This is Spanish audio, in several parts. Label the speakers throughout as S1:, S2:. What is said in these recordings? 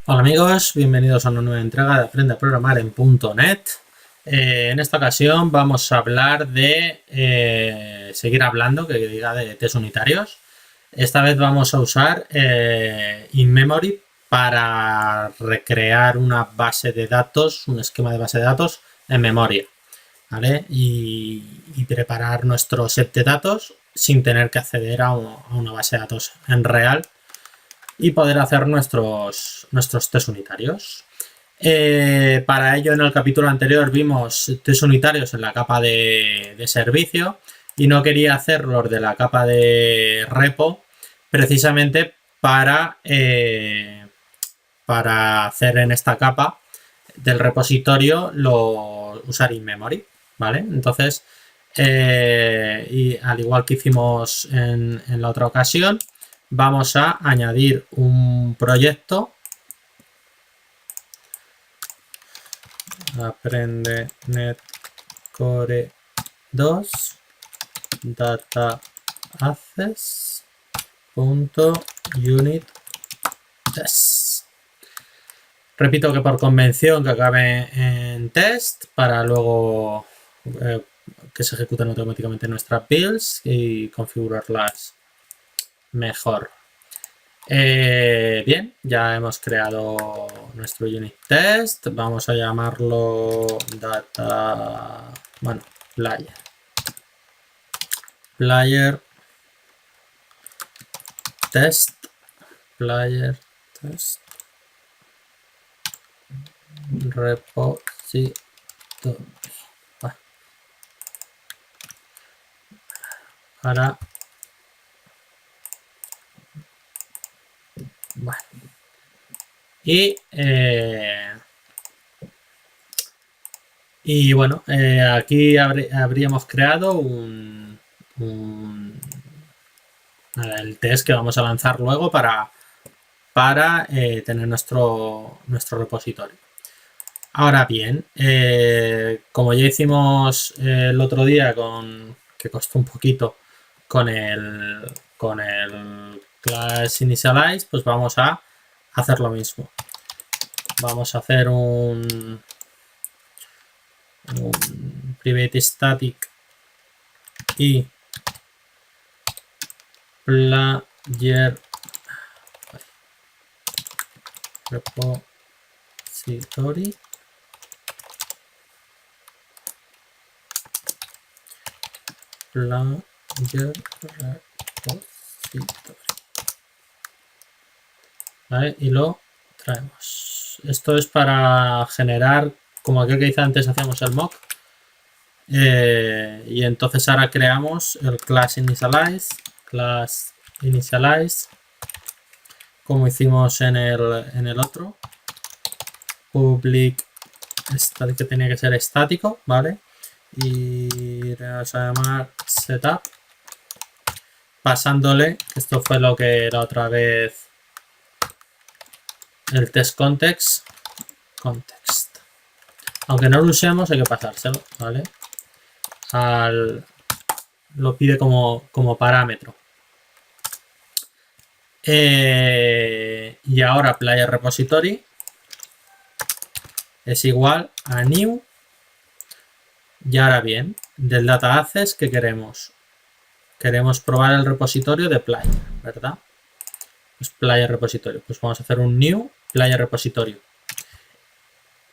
S1: Hola amigos, bienvenidos a una nueva entrega de Aprende a Programar en .NET. En esta ocasión vamos a hablar de seguir hablando, que diga, de test unitarios. Esta vez vamos a usar InMemory para recrear una base de datos, un esquema de base de datos en memoria, ¿vale? Y preparar nuestro set de datos sin tener que acceder a una base de datos en real y poder hacer nuestros test unitarios. Para ello, en el capítulo anterior vimos test unitarios en la capa de servicio y no quería hacerlos de la capa de repo precisamente para hacer en esta capa del repositorio usar InMemory, ¿vale? Entonces, y al igual que hicimos en la otra ocasión, vamos a añadir un proyecto. Aprende .NET Core 2 data access .unit test. Repito que por convención que acabe en test para luego que se ejecuten automáticamente nuestras builds y configurarlas mejor. Bien, ya hemos creado nuestro unit test. Vamos a llamarlo player test repository. Para y bueno, aquí habríamos creado el test que vamos a lanzar luego para tener nuestro repositorio. Ahora bien, como ya hicimos el otro día, que costó un poquito con el class initialize, pues vamos a hacer lo mismo. Vamos a hacer un private static y player repository ¿vale? Y lo traemos. Esto es para generar, como aquel que hice antes, hacíamos el mock. Y entonces ahora creamos el class initialize, como hicimos en el otro. Public static, que tenía que ser estático, ¿vale? Y le vamos a llamar setup, pasándole, esto fue lo que era otra vez el test context, aunque no lo usemos hay que pasárselo, ¿vale? Lo pide como parámetro. Y ahora player repository es igual a new. Y ahora bien, del data access, ¿qué queremos? Queremos probar el repositorio de player, ¿verdad? Pues player repositorio. Pues vamos a hacer un new player repositorio.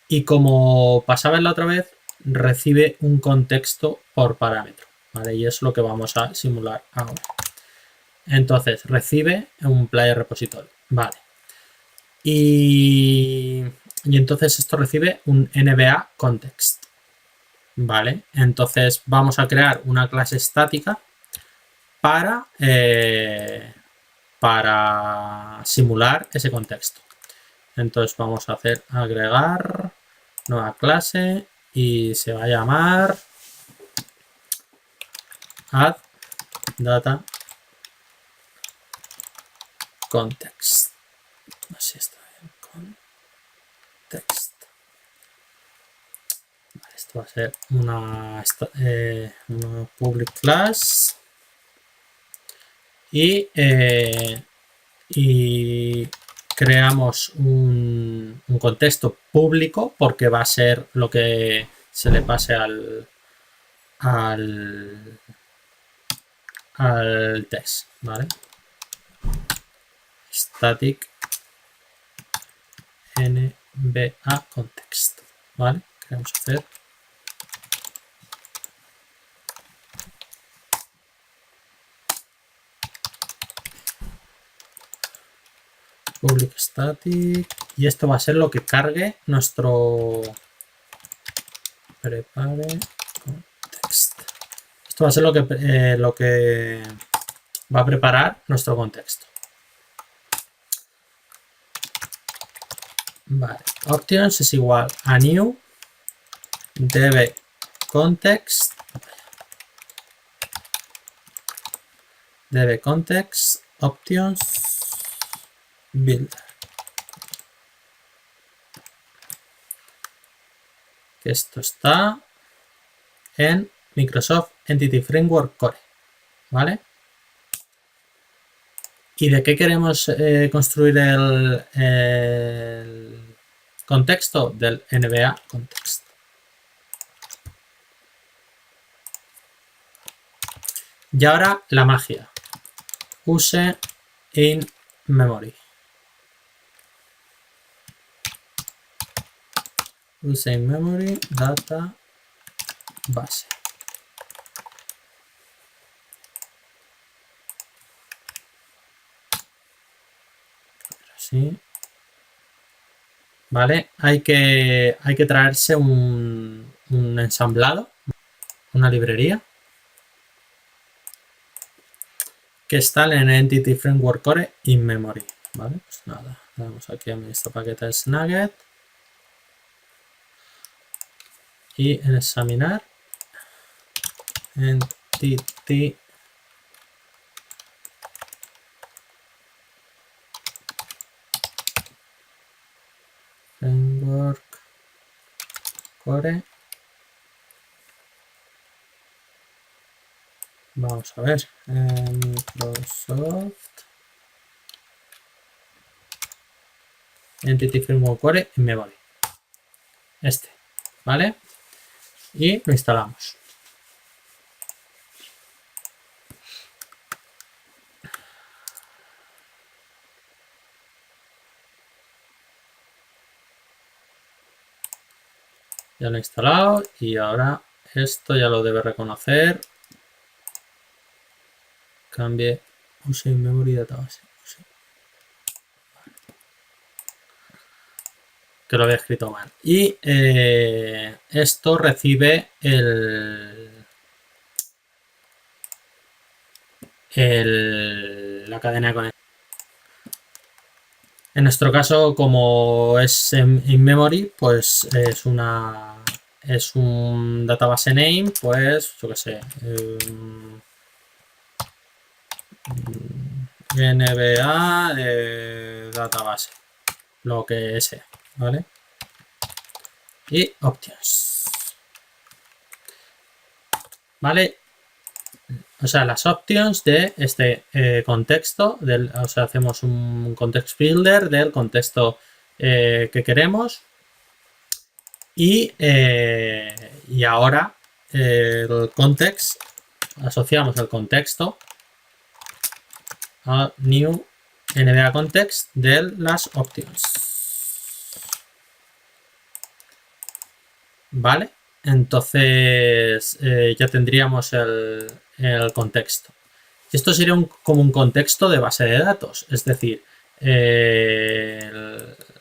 S1: Y como pasaba en la otra vez, recibe un contexto por parámetro, ¿vale? Y es lo que vamos a simular ahora. Entonces, recibe un player repositorio, ¿vale? Y entonces esto recibe un NBA context, ¿vale? Entonces vamos a crear una clase estática para simular ese contexto. Entonces vamos a hacer agregar nueva clase y se va a llamar add data context. Así está bien, context. Vale, esto va a ser una public class y creamos un contexto público porque va a ser lo que se le pase al test, ¿vale? Static NBA context, ¿vale? Queremos hacer public static y esto va a ser lo que cargue nuestro prepare context. Esto va a ser lo que va a preparar nuestro contexto. Vale, options es igual a new db context options builder. Que esto está en Microsoft Entity Framework Core, ¿vale? ¿Y de qué queremos construir el contexto? Del NBA context. Y ahora la magia. Use in memory. Use in memory data base. Sí. Vale, hay que traerse un ensamblado, una librería que está en Entity Framework Core in memory. Vale, pues nada, damos aquí a nuestro paquete Snagit y en examinar Entity Framework Core. Vamos a ver, Microsoft Entity Framework Core in memory. Este, ¿vale? Y lo instalamos. Ya lo he instalado y ahora esto ya lo debe reconocer. Cambie use in memory database. Que lo había escrito mal. Y esto recibe la cadena de conexión. En nuestro caso, como es in memory, pues es un database name, pues yo que sé, NBA database, lo que sea, ¿vale? Y options, ¿vale? O sea, las options de este contexto, o sea, hacemos un context builder del contexto que queremos y ahora el context, asociamos el contexto a new NBA context de las options. ¿Vale? Entonces ya tendríamos el contexto. Esto sería como un contexto de base de datos, es decir,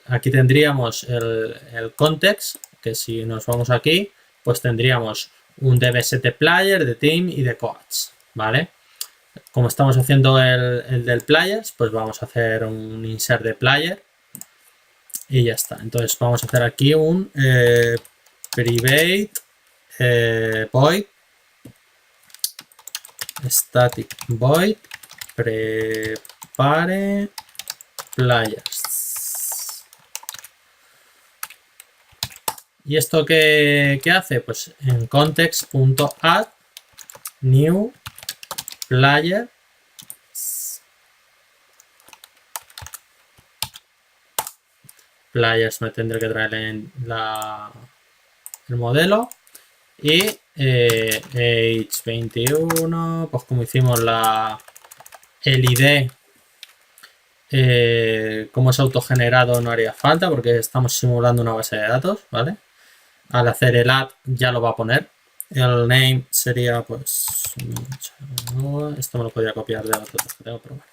S1: aquí tendríamos el context, que si nos vamos aquí, pues tendríamos un dbSetPlayer, de team y de coach, ¿vale? Como estamos haciendo el del players, pues vamos a hacer un insert de player y ya está. Entonces vamos a hacer aquí un private void static void prepare players. ¿Y esto qué hace? Pues en context.add new player players me tendré que traer el modelo. Y age 21, pues como hicimos el ID, como es autogenerado no haría falta porque estamos simulando una base de datos, ¿vale? Al hacer el add ya lo va a poner. El name sería pues, esto me lo podría copiar de otros que tengo, pero bueno.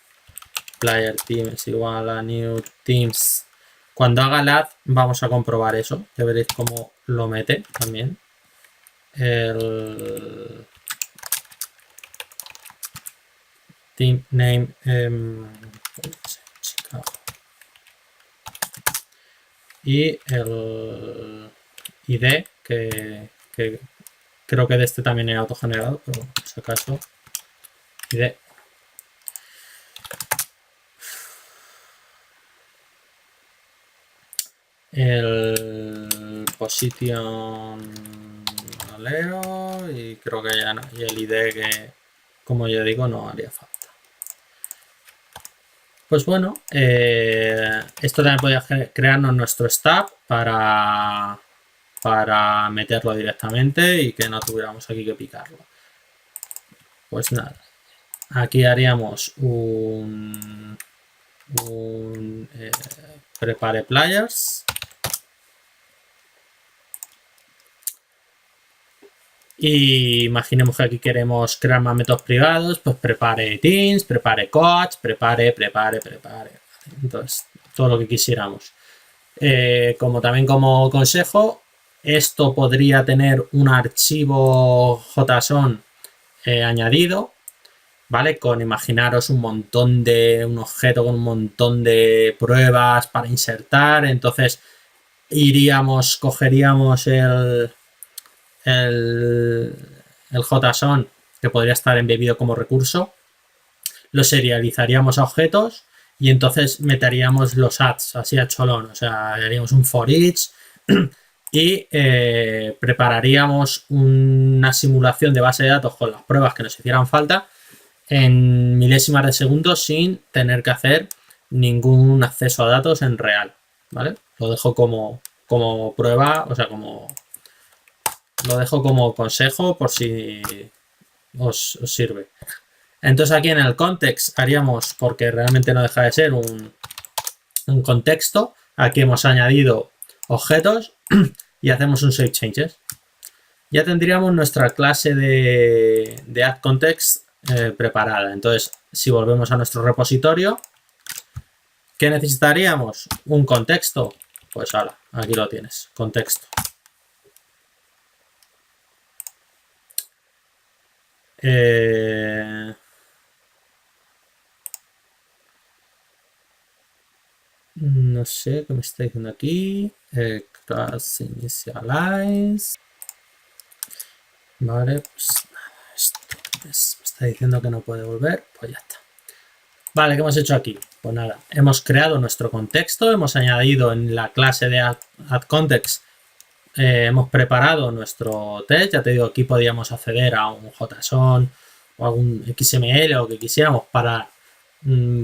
S1: Player team es igual a new teams. Cuando haga el add vamos a comprobar eso, ya veréis cómo lo mete también. El team name y el ID que creo que de este también he autogenerado, pero por si acaso ID. El position leo y creo que ya no, y el ID que como ya digo no haría falta. Pues bueno, esto también podría crearnos nuestro stub para meterlo directamente y que no tuviéramos aquí que picarlo. Pues nada, aquí haríamos un prepare players. Y imaginemos que aquí queremos crear más métodos privados, pues prepare teams, prepare coach, prepare. Entonces, todo lo que quisiéramos. Como consejo, esto podría tener un archivo JSON añadido, ¿vale? Imaginaros un objeto con un montón de pruebas para insertar. Entonces, cogeríamos el JSON que podría estar embebido como recurso, lo serializaríamos a objetos y entonces meteríamos los adds así a cholón, o sea, haríamos un for each y prepararíamos una simulación de base de datos con las pruebas que nos hicieran falta en milésimas de segundos sin tener que hacer ningún acceso a datos en real, ¿vale? Lo dejo como prueba, o sea, lo dejo como consejo por si os sirve. Entonces aquí en el context haríamos, porque realmente no deja de ser un contexto, aquí hemos añadido objetos y hacemos un save changes. Ya tendríamos nuestra clase de add context preparada. Entonces, si volvemos a nuestro repositorio, ¿qué necesitaríamos? Un contexto. Pues ahora, aquí lo tienes, contexto. No sé qué me está diciendo aquí. Class initialize. Vale, pues nada, esto me está diciendo que no puede volver, pues ya está. Vale, ¿qué hemos hecho aquí? Pues nada, hemos creado nuestro contexto, hemos añadido en la clase de addContext, hemos preparado nuestro test. Ya te digo, aquí podíamos acceder a un JSON o algún XML o que quisiéramos para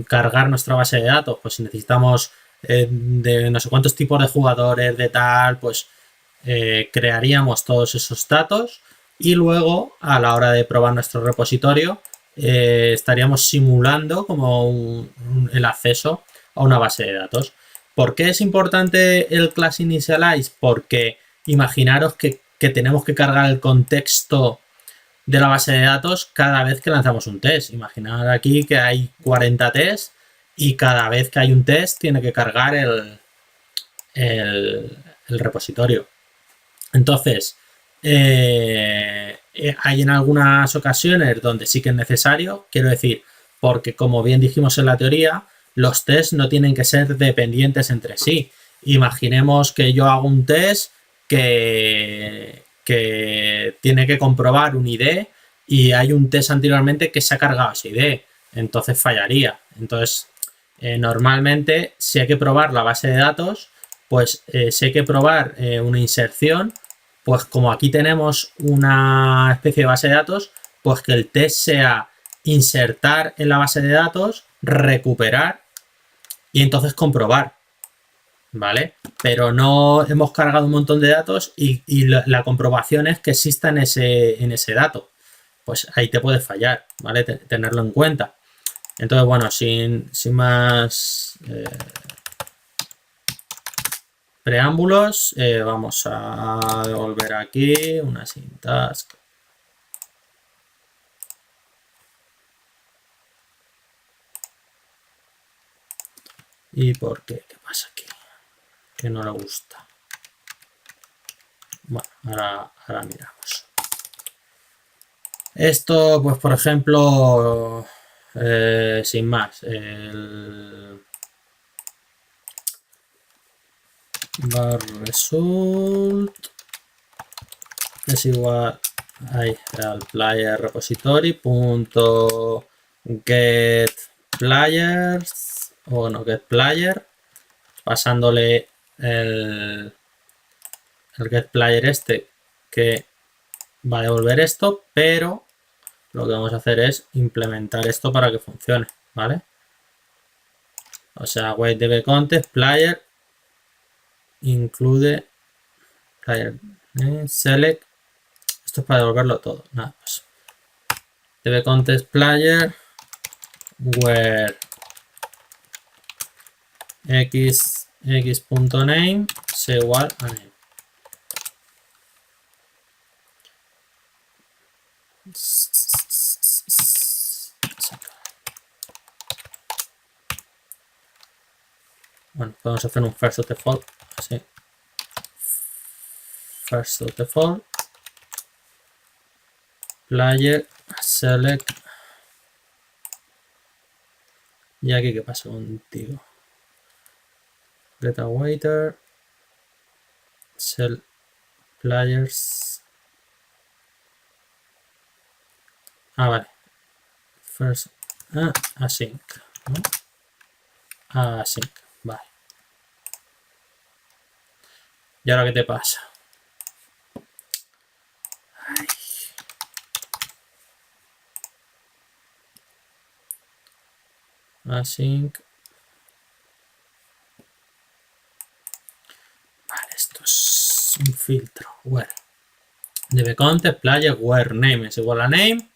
S1: cargar nuestra base de datos. Pues si necesitamos de no sé cuántos tipos de jugadores, de tal, pues crearíamos todos esos datos y luego a la hora de probar nuestro repositorio estaríamos simulando como el acceso a una base de datos. ¿Por qué es importante el class initialize? Porque imaginaros que tenemos que cargar el contexto de la base de datos cada vez que lanzamos un test. Imaginad aquí que hay 40 tests y cada vez que hay un test tiene que cargar el repositorio. Entonces, hay en algunas ocasiones donde sí que es necesario, quiero decir, porque como bien dijimos en la teoría, los tests no tienen que ser dependientes entre sí. Imaginemos que yo hago un test que tiene que comprobar un ID y hay un test anteriormente que se ha cargado ese ID, entonces fallaría. Entonces, normalmente si hay que probar la base de datos, pues si hay que probar una inserción, pues como aquí tenemos una especie de base de datos, pues que el test sea insertar en la base de datos, recuperar y entonces comprobar. ¿vale? Pero no hemos cargado un montón de datos y la comprobación es que exista en ese dato. Pues ahí te puede fallar, ¿vale? Tenerlo en cuenta. Entonces, bueno, sin más preámbulos, vamos a devolver aquí una syntask. ¿Y por qué? ¿Qué pasa aquí? Que no le gusta. Bueno, ahora miramos. Esto, pues por ejemplo, sin más, el var result es igual al player repository punto get players o no get player, pasándole el get player este que va a devolver esto, pero lo que vamos a hacer es implementar esto para que funcione, ¿vale? O sea, wait dbContext player include player select. Esto es para devolverlo todo. Nada, pues dbContext player where x.name es igual a name. Bueno, podemos hacer un first of default así. First of default player select. Y aquí, ¿qué pasa contigo? Get a waiter select players. Vale. First async, ¿no? Async, vale. ¿Y ahora qué te pasa? Ay. Async. Vale, esto es un filtro. Where dbContext player where name es igual a name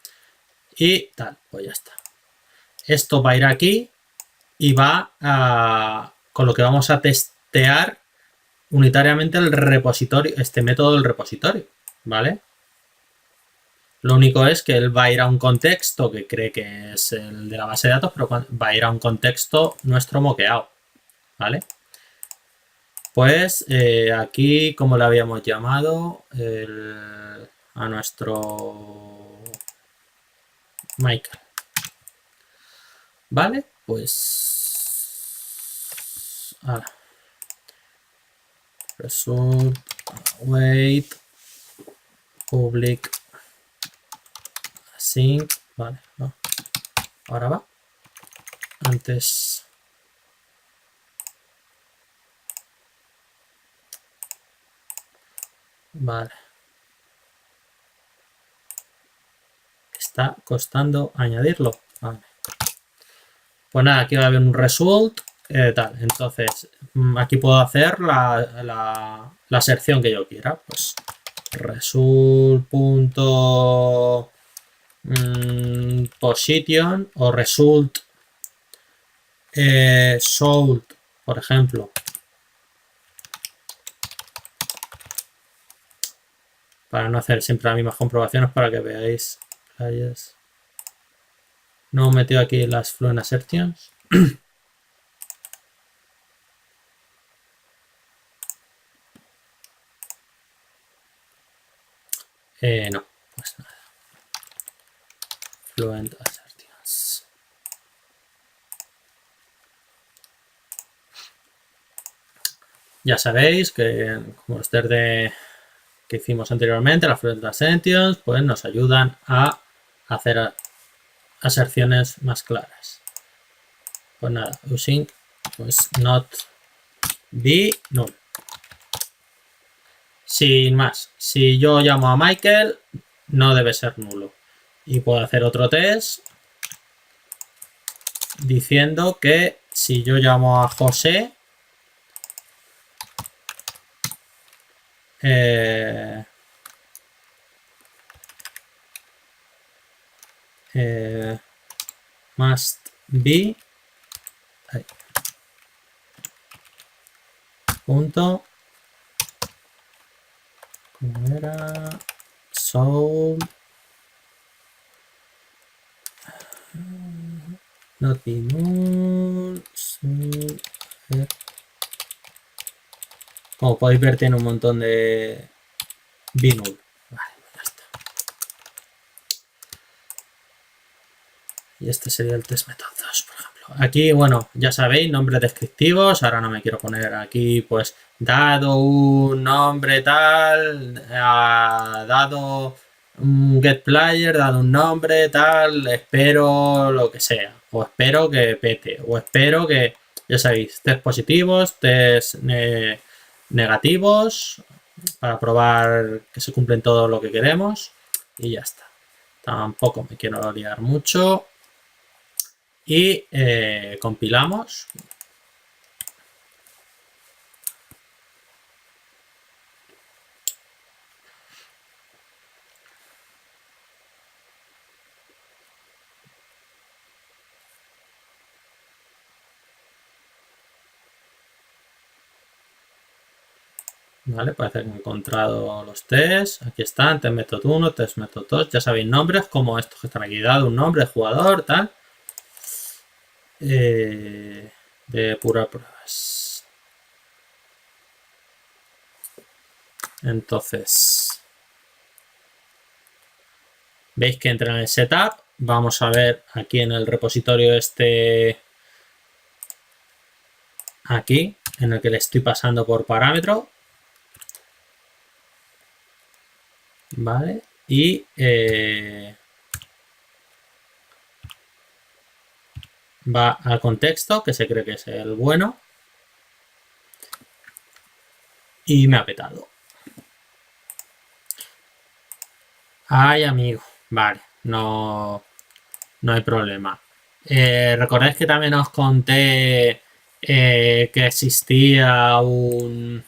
S1: y tal, pues ya está. Esto va a ir aquí y va a, con lo que vamos a testear unitariamente el repositorio, este método del repositorio, ¿vale? Lo único es que él va a ir a un contexto que cree que es el de la base de datos, pero va a ir a un contexto nuestro moqueado, ¿vale? Pues aquí, como le habíamos llamado a nuestro Michael, ¿vale? Pues ahora result wait public async, vale, no. Ahora va. Antes vale. Está costando añadirlo. Vale. Pues nada, aquí va a haber un result. Tal. Entonces, aquí puedo hacer la aserción que yo quiera. Pues result.position o result sold, por ejemplo. Para no hacer siempre las mismas comprobaciones, para que veáis. No he metido aquí las fluent assertions. No, pues nada. Fluent assertions. Ya sabéis que como los test que hicimos anteriormente, las fluent assertions, pues nos ayudan a hacer aserciones más claras. Pues nada, using pues not be null. Sin más, si yo llamo a Michael, no debe ser nulo. Y puedo hacer otro test diciendo que si yo llamo a José, eh, must be punto, ¿cómo era? So not be null. Como podéis ver, tiene un montón de be null. Vale, ya está. Y este sería el test method 2, por ejemplo. Aquí, bueno, ya sabéis, nombres descriptivos. Ahora no me quiero poner aquí, pues, dado un nombre tal, dado un get player, dado un nombre tal, espero lo que sea. O espero que pete. O espero que, ya sabéis, test positivos, test negativos, para probar que se cumplen todo lo que queremos. Y ya está. Tampoco me quiero liar mucho. Y compilamos. Vale, parece que he encontrado los tests. Aquí están, test method 1, test method 2. Ya sabéis nombres como estos que están aquí, dado un nombre, jugador, tal. De pura pruebas. Entonces, veis que entra en el setup. Vamos a ver aquí en el repositorio este, aquí, en el que le estoy pasando por parámetro. Vale, y va al contexto, que se cree que es el bueno, y me ha petado. Ay, amigo, vale, no hay problema. Recordáis que también os conté que existía un...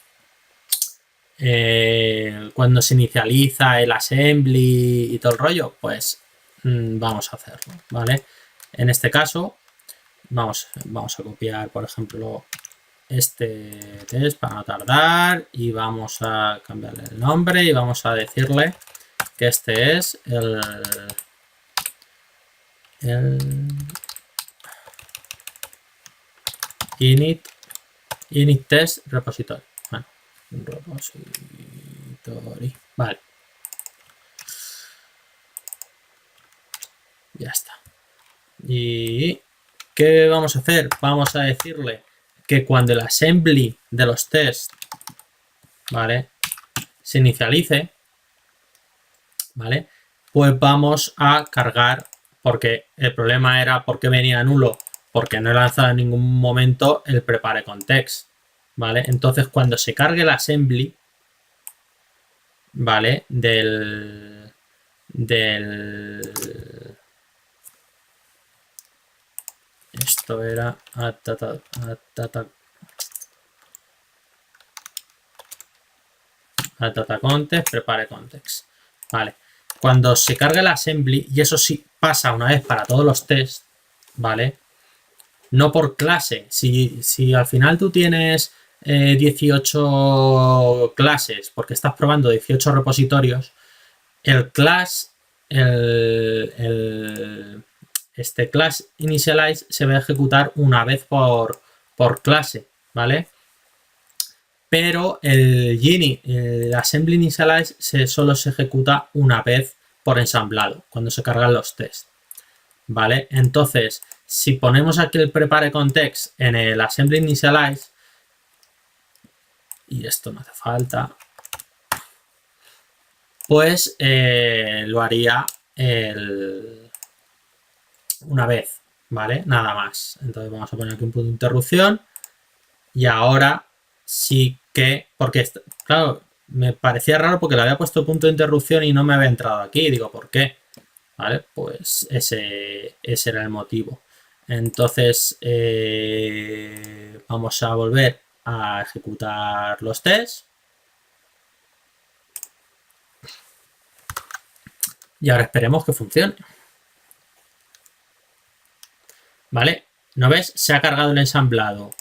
S1: cuando se inicializa el assembly y todo el rollo, pues vamos a hacerlo, ¿vale? En este caso, vamos a copiar, por ejemplo, este test para no tardar y vamos a cambiarle el nombre y vamos a decirle que este es el init test repository. Bueno, repository. Vale. Ya está. ¿Y qué vamos a hacer? Vamos a decirle que cuando el assembly de los tests, ¿vale?, se inicialice, ¿vale?, pues vamos a cargar, porque el problema era por qué venía nulo, porque no he lanzado en ningún momento el prepare context, ¿vale? Entonces, cuando se cargue el assembly, ¿vale?, esto era data context, prepare context. Vale. Cuando se carga el assembly, y eso sí pasa una vez para todos los tests, ¿vale? No por clase. Si al final tú tienes 18 clases, porque estás probando 18 repositorios, el class, este class initialize se va a ejecutar una vez por clase, ¿vale? Pero el Gini, el assembly initialize, solo se ejecuta una vez por ensamblado, cuando se cargan los tests, ¿vale? Entonces, si ponemos aquí el prepare context en el assembly initialize, y esto no hace falta, pues lo haría una vez, ¿vale? Nada más. Entonces vamos a poner aquí un punto de interrupción y ahora sí que, porque claro, me parecía raro porque le había puesto punto de interrupción y no me había entrado aquí. Digo, ¿por qué? ¿Vale? Pues ese era el motivo. Entonces vamos a volver a ejecutar los tests. Y ahora esperemos que funcione. ¿Vale? ¿No ves? Se ha cargado el ensamblado.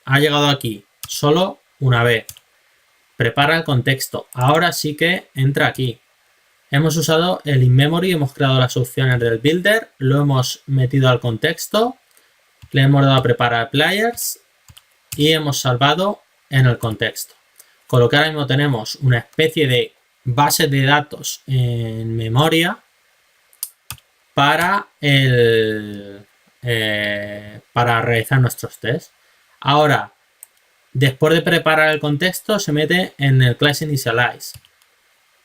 S1: Ha llegado aquí solo una vez. Prepara el contexto. Ahora sí que entra aquí. Hemos usado el in-memory, hemos creado las opciones del builder, lo hemos metido al contexto, le hemos dado a preparar players y hemos salvado en el contexto. Con lo que ahora mismo tenemos una especie de base de datos en memoria para para realizar nuestros tests. Ahora, después de preparar el contexto, se mete en el class initialize.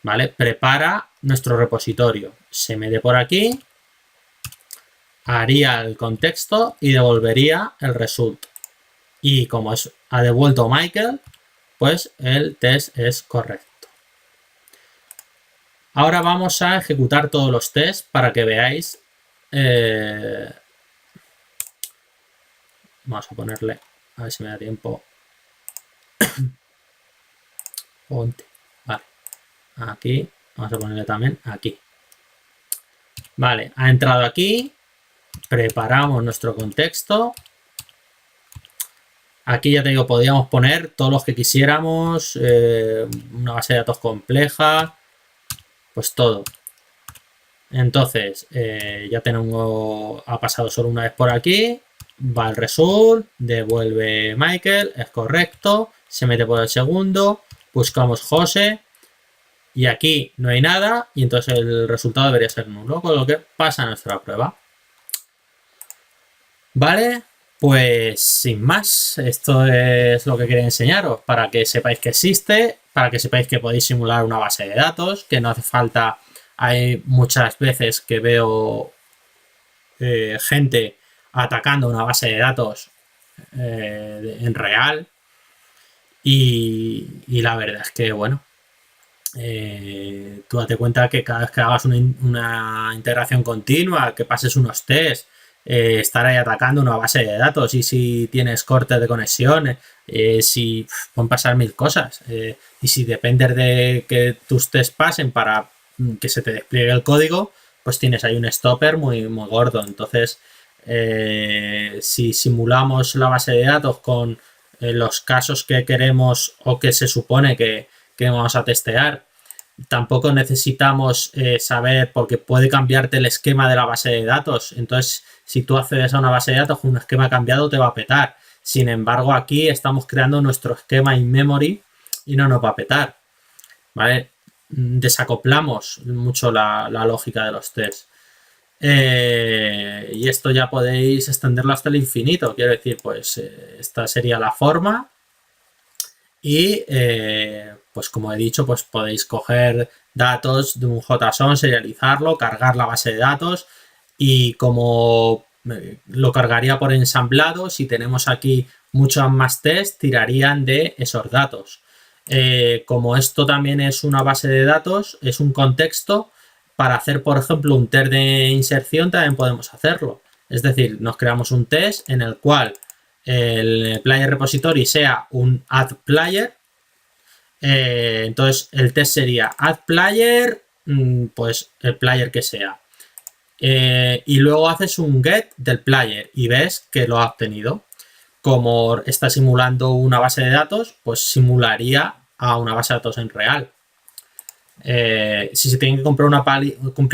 S1: ¿Vale? Prepara nuestro repositorio. Se mete por aquí, haría el contexto y devolvería el result. Y como ha devuelto Michael, pues el test es correcto. Ahora vamos a ejecutar todos los tests para que veáis. Vamos a ponerle, a ver si me da tiempo. Ponte. Vale. Aquí. Vamos a ponerle también aquí. Vale, ha entrado aquí. Preparamos nuestro contexto. Aquí ya te digo, podríamos poner todos los que quisiéramos. Una base de datos compleja. Pues todo. Entonces, ya tengo, ha pasado solo una vez por aquí. Va el result, devuelve Michael, es correcto. Se mete por el segundo. Buscamos José. Y aquí no hay nada. Y entonces el resultado debería ser nulo. Con lo que pasa nuestra prueba. Vale. Pues sin más, esto es lo que quería enseñaros para que sepáis que existe, para que sepáis que podéis simular una base de datos, que no hace falta. Hay muchas veces que veo gente atacando una base de datos en real y la verdad es que, bueno, tú date cuenta que cada vez que hagas una integración continua, que pases unos tests, estar ahí atacando una base de datos y si tienes cortes de conexión, si pueden pasar mil cosas y si dependes de que tus tests pasen para que se te despliegue el código, pues tienes ahí un stopper muy, muy gordo. Entonces, si simulamos la base de datos con los casos que queremos o que se supone que vamos a testear, tampoco necesitamos saber, porque puede cambiarte el esquema de la base de datos. Entonces, si tú accedes a una base de datos con un esquema cambiado, te va a petar. Sin embargo, aquí estamos creando nuestro esquema in memory y no nos va a petar. ¿Vale? Desacoplamos mucho la lógica de los tests. Y esto ya podéis extenderlo hasta el infinito. Quiero decir, pues esta sería la forma. Y pues como he dicho, pues podéis coger datos de un JSON, serializarlo, cargar la base de datos y como lo cargaría por ensamblado, si tenemos aquí muchos más tests, tirarían de esos datos. Como esto también es una base de datos, es un contexto, para hacer, por ejemplo, un test de inserción también podemos hacerlo. Es decir, nos creamos un test en el cual el player repository sea un add player. Entonces el test sería add player, pues el player que sea. Y luego haces un get del player y ves que lo ha obtenido. Como está simulando una base de datos, pues simularía a una base de datos en real. Si se tiene que cumplir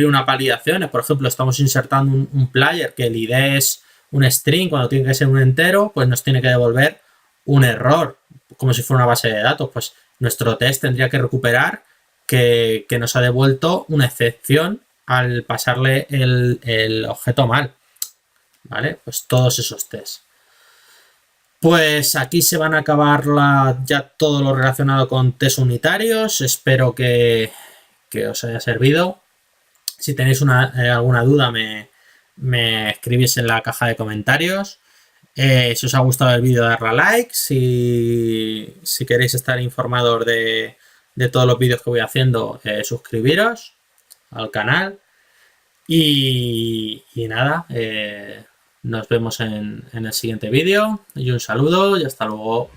S1: una validación, por ejemplo, estamos insertando un player que el ID es un string cuando tiene que ser un entero, pues nos tiene que devolver un error, como si fuera una base de datos. Pues nuestro test tendría que recuperar que nos ha devuelto una excepción al pasarle el objeto mal. ¿Vale? Pues todos esos tests. Pues aquí se van a acabar ya todo lo relacionado con test unitarios. Espero que os haya servido. Si tenéis alguna duda, me escribís en la caja de comentarios. Si os ha gustado el vídeo, darle a like. Si queréis estar informados de todos los vídeos que voy haciendo, suscribiros al canal. Y nada, nos vemos en el siguiente vídeo. Y un saludo y hasta luego.